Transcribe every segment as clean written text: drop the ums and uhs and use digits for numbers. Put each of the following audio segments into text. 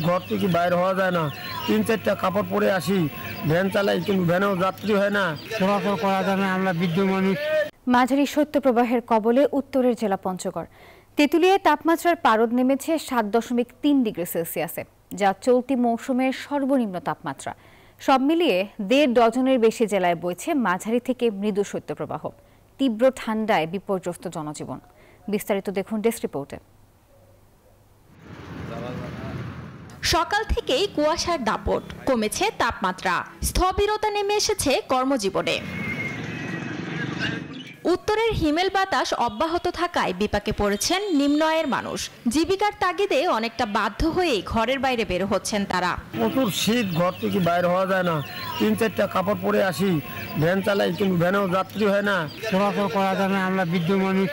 ঘর থেকে বাইরে হওয়া যায় না, 3-4টা কাপড় পরে আসি, ভ্যান চালাই কিন্তু ভ্যানেও যাত্রী হয় না, চলাচল করা যায় না, আমরা বৃদ্ধ মানুষ। মাঝারি শৈত্যপ্রবাহের কবলে উত্তরের জেলা পঞ্চগড়। তেঁতুলিয়ায় তাপমাত্রার পারদ নেমেছে 7.3 ডিগ্রি সেলসিয়াসে, যা চলতি মৌসুমের সর্বনিম্ন তাপমাত্রা। সব মিলিয়ে 1.5 ডজনের বেশি জেলায় বইছে মাঝারি থেকে মৃদু শৈত্যপ্রবাহ। তীব্র ঠান্ডায় বিপর্যস্ত জনজীবন। বিস্তারিত দেখুন ডেস্ক রিপোর্টে। সকাল থেকেই কুয়াশার দাপট, কমেছে তাপমাত্রা, স্থবিরতা নেমে এসেছে কর্মজীবনে। উত্তরের হিমেল বাতাস অব্যাহত থাকায় বিপাকে পড়েছেন নিম্ন আয়ের মানুষ। জীবিকার তাগিদে অনেকটা বাধ্য হয়েই ঘরের বাইরে বের হচ্ছেন তারা। প্রচুর শীত, ঘর থেকে বাইরে হওয়া যায় না, 3-4টা কাপড় পরে আসি, ভ্যান চালাই কিন্তু ভ্যানেও যাত্রী হয় না, চলাচল করা যায় না, আমরা বৃদ্ধ মানুষ।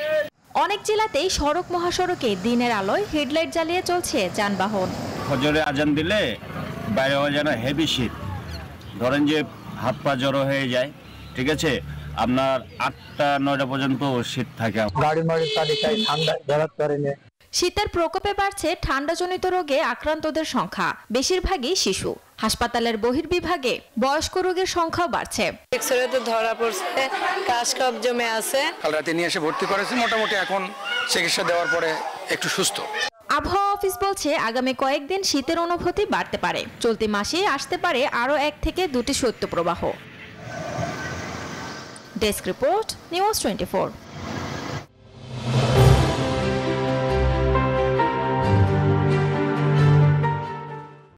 অনেক জেলাতেই সড়ক মহাসড়কে দিনের আলোয় হেডলাইট জ্বালিয়ে চলছে যানবাহন। ফজরে আজান দিলে বাইরে হওয়া যায় না, হেভি শীত, ধরেন যে হাত পা জড়ো হয়ে যায়, ঠিক আছে, আপনার 8টা-9টা পর্যন্ত শীত থাকে। শীতের প্রকোপে বাড়ছে ঠান্ডাজনিত রোগে আক্রান্তদের সংখ্যা, বেশিরভাগই শিশু। হাসপাতালের বহির্বিভাগে বয়স্ক রোগীর সংখ্যাও বাড়ছে। এক্সরেতে ধরা পড়ছে, কাশ কফ জমে আছে। কাল রাতে নিয়ে এসে ভর্তি করেছি, মোটামুটি এখন চিকিৎসা দেওয়ার পরে একটু সুস্থ। আবহাওয়া অফিস বলছে আগামী কয়েকদিন শীতের অনুভূতি বাড়তে পারে। চলতি মাসে আসতে পারে আরও 1 থেকে 2টি শৈত্যপ্রবাহ। Desk report, news 24।